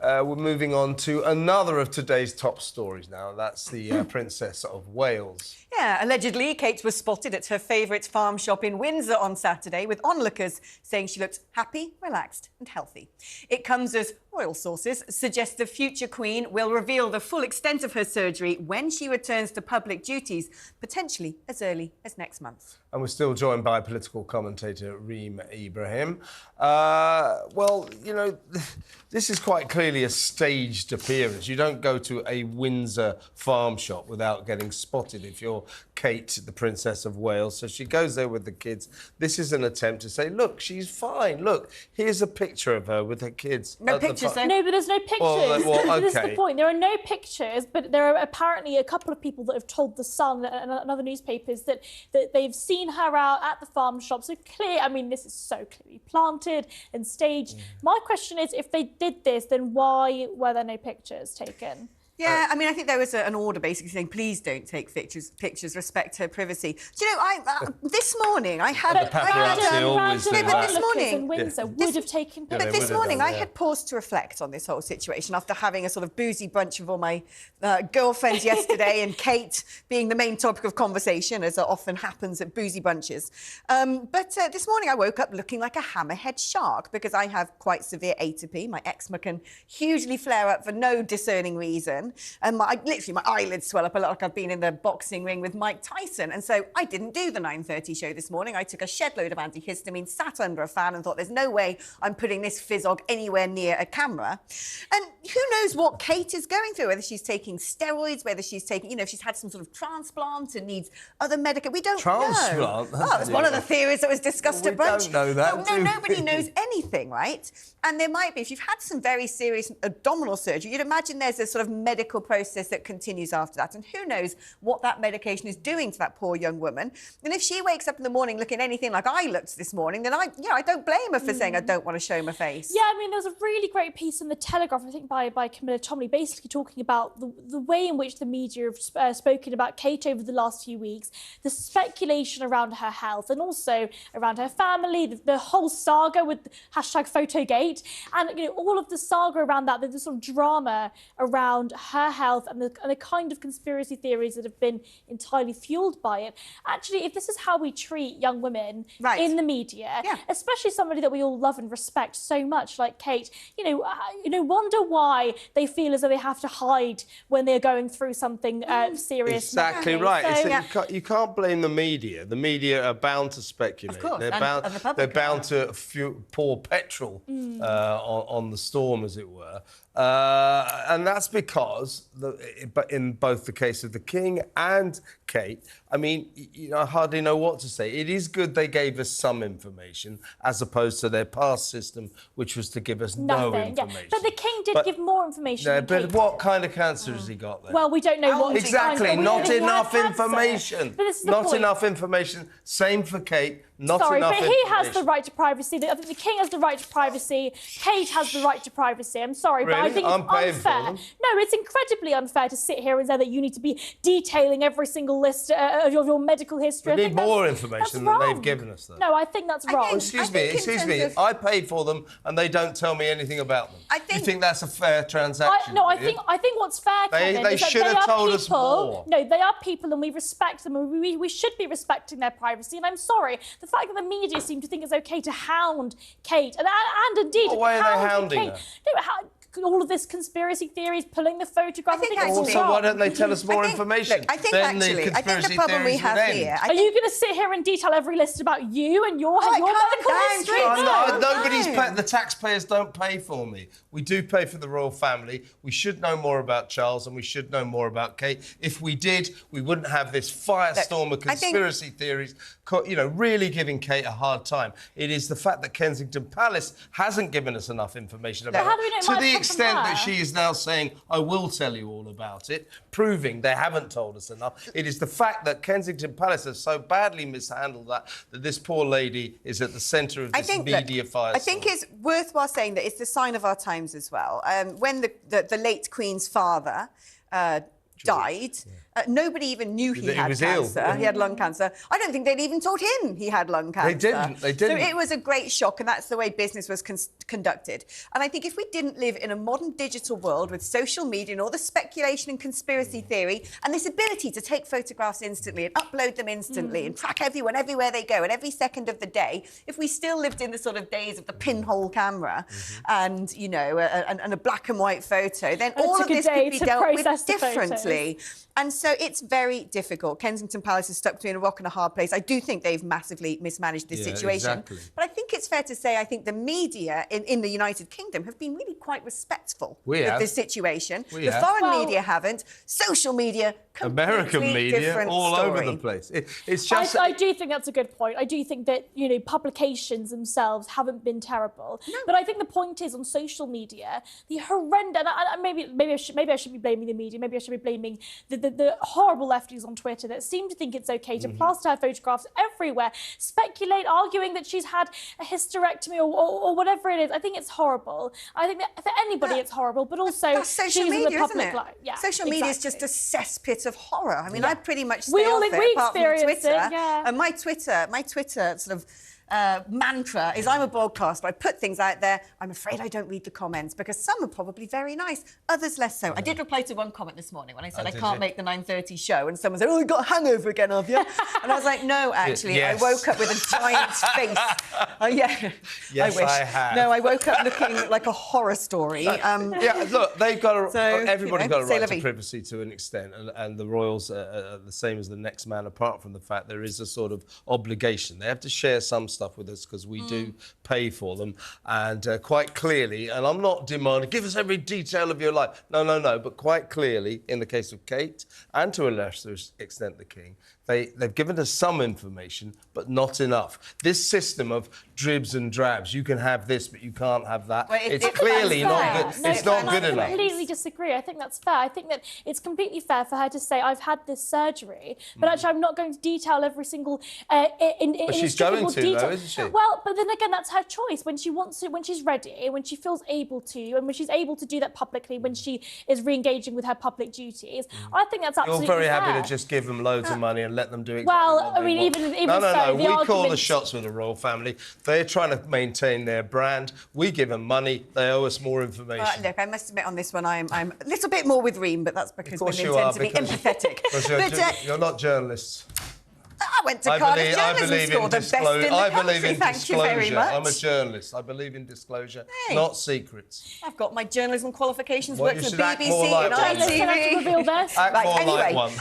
We're moving on to another of today's top stories now. That's the Princess of Wales. Yeah, allegedly, Kate was spotted at her favourite farm shop in Windsor on Saturday with onlookers saying she looked happy, relaxed and healthy. It comes as royal sources suggest the future Queen will reveal the full extent of her surgery when she returns to public duties, potentially as early as next month. And we're still joined by political commentator Reem Ibrahim. Well, you know, this is quite clearly a staged appearance. You don't go to a Windsor Farm Shop without getting spotted if you're Kate, the Princess of Wales. So she goes there with the kids. This is an attempt to say, look, she's fine. Look, here's a picture of her with her kids. No pictures, though? No, but there's no pictures. Well, okay. This is the point. There are no pictures, but there are apparently a couple of people that have told The Sun and other newspapers that they've seen her out at the farm shop. So clear, I mean, this is so clearly planted and staged. My question is, if they did this, then why were there no pictures taken? Yeah, I mean, I think there was an order basically saying, please don't take pictures, respect her privacy. Do you know, this morning I had... The paparazzi always do that. This morning... in Windsor would have taken pictures. But this morning I had paused to reflect on this whole situation after having a sort of boozy brunch with all my girlfriends yesterday and Kate being the main topic of conversation, as often happens at boozy brunches. But this morning I woke up looking like a hammerhead shark because I have quite severe atopy. My eczema can hugely flare up for no discerning reason. And literally my eyelids swell up a lot, like I've been in the boxing ring with Mike Tyson. And so I didn't do the 9:30 show this morning. I took a shed load of antihistamine, sat under a fan and thought, there's no way I'm putting this fizzog anywhere near a camera. And who knows what Kate is going through, whether she's taking steroids, whether she's taking, you know, if she's had some sort of transplant and needs other medical. We don't know. Transplant? Oh, it's one of the theories that was discussed at brunch. We don't know that, No, nobody knows anything, right? And there might be, if you've had some very serious abdominal surgery, you'd imagine there's a sort of medical process that continues after that. And who knows what that medication is doing to that poor young woman. And if she wakes up in the morning looking anything like I looked this morning, then I don't blame her for saying I don't want to show my face. Yeah, I mean, there was a really great piece in The Telegraph, I think by Camilla Tomley, basically talking about the way in which the media have spoken about Kate over the last few weeks, the speculation around her health and also around her family, the whole saga with #Photogate, and you know, all of the saga around that, the sort of drama around her health and the kind of conspiracy theories that have been entirely fueled by it. Actually, if this is how we treat young women in the media, especially somebody that we all love and respect so much, like Kate, wonder why they feel as though they have to hide when they're going through something serious. Exactly right. So you can't blame the media. The media are bound to speculate. Of course. They're bound to pour petrol on the storm, as it were. And that's because, in both the case of the King and Kate, I mean, I hardly know what to say. It is good they gave us some information, as opposed to their past system, which was to give us no information. Yeah. But the King did give more information. No, but what kind of cancer has he got then? Well, we don't know what exactly. Not enough information. But this is not enough information. Same for Kate. Not Sorry, enough but he has the right to privacy. I think the King has the right to privacy. Kate has the right to privacy. I'm sorry, but I think it's unfair. No, it's incredibly unfair to sit here and say that you need to be detailing every single list of your medical history. We need more information than they've given us, though. No, I think that's wrong. Excuse me. I paid for them and they don't tell me anything about them. You think that's a fair transaction? I think what's fair, Kevin, they is that should have told us more. No, they are people and we respect them and we should be respecting their privacy. And I'm sorry, the fact that the media seem to think it's okay to hound Kate and indeed what way are they hounding her? No, all of this conspiracy theories, pulling the photograph. Also, why don't they tell us more information? I think the problem we have here... Are you going to sit here and detail every list about you and your medical history? The taxpayers don't pay for me. We do pay for the royal family. We should know more about Charles and we should know more about Kate. If we did, we wouldn't have this firestorm of conspiracy theories, really giving Kate a hard time. It is the fact that Kensington Palace hasn't given us enough information about it. To the extent that she is now saying, I will tell you all about it, proving they haven't told us enough. It is the fact that Kensington Palace has so badly mishandled that this poor lady is at the centre of this media firestorm. I think it's worthwhile saying that it's the sign of our times as well. When the late Queen's father died, nobody even knew he had cancer. He had lung cancer. I don't think they'd even told him he had lung cancer. They didn't. So it was a great shock, and that's the way business was conducted. And I think if we didn't live in a modern digital world with social media and all the speculation and conspiracy theory and this ability to take photographs instantly and upload them instantly and track everyone everywhere they go and every second of the day, if we still lived in the sort of days of the pinhole camera and, you know, and a black and white photo, then all of this could be dealt with differently. And so it's very difficult. Kensington Palace is stuck between a rock and a hard place. I do think they've massively mismanaged this situation. Exactly. But I think it's fair to say I think the media in the United Kingdom have been really quite respectful of this situation. The foreign media haven't. Social media, American media, all over the place. It's just... I do think that's a good point. I do think that, you know, publications themselves haven't been terrible. No. But I think the point is on social media, the horrendous... And maybe I should be blaming the media. Maybe I should be blaming the horrible lefties on Twitter that seem to think it's okay to plaster her photographs everywhere, speculate, arguing that she's had a hysterectomy or whatever it is. I think it's horrible. I think that for anybody it's horrible, but also that's social she's media, in the public isn't it? light. Yeah, social media is just a cesspit of horror. I mean, I pretty much stay we off it apart from Twitter. And my Twitter sort of mantra is I'm a broadcaster. I put things out there. I'm afraid I don't read the comments because some are probably very nice, others less so. I did reply to one comment this morning when I said I can't make the 9:30 show, and someone said, "Oh, you got a hangover again, have you?" And I was like, "No, actually, yes. I woke up with a giant face." Oh yeah, yes, I wish. I have. No, I woke up looking like a horror story. Yeah, look, they've got everybody's got a right to privacy to an extent, and the royals are the same as the next man, apart from the fact there is a sort of obligation. They have to share some stuff with us because we do pay for them, and quite clearly, and I'm not demanding give us every detail of your life, no, but quite clearly in the case of Kate and to a lesser extent the King, they've given us some information but not enough. This system of dribs and drabs, you can have this but you can't have that, it's clearly not good. It's not good enough. I completely disagree. I think that's fair. I think that it's completely fair for her to say I've had this surgery, but actually I'm not going to detail every single but she's going to though, isn't she? Well, but then again, that's her choice. When she wants to, when she's ready, when she feels able to, and when she's able to do that publicly, when she is re-engaging with her public duties, I think that's absolutely fair. You're very happy to just give them loads of money and let them do exactly well, what I mean, want. even no, so, we call the shots with the royal family. They're trying to maintain their brand. We give them money. They owe us more information. Look, I must admit on this one, I'm a little bit more with Reem, but that's because we intend to be empathetic. You're not journalists. I went to Cardiff Journalism School, the best in the country, thank you very much. I'm a journalist. I believe in disclosure, not secrets. I've got my journalism qualifications, worked for the BBC like and ITV. Act more like one.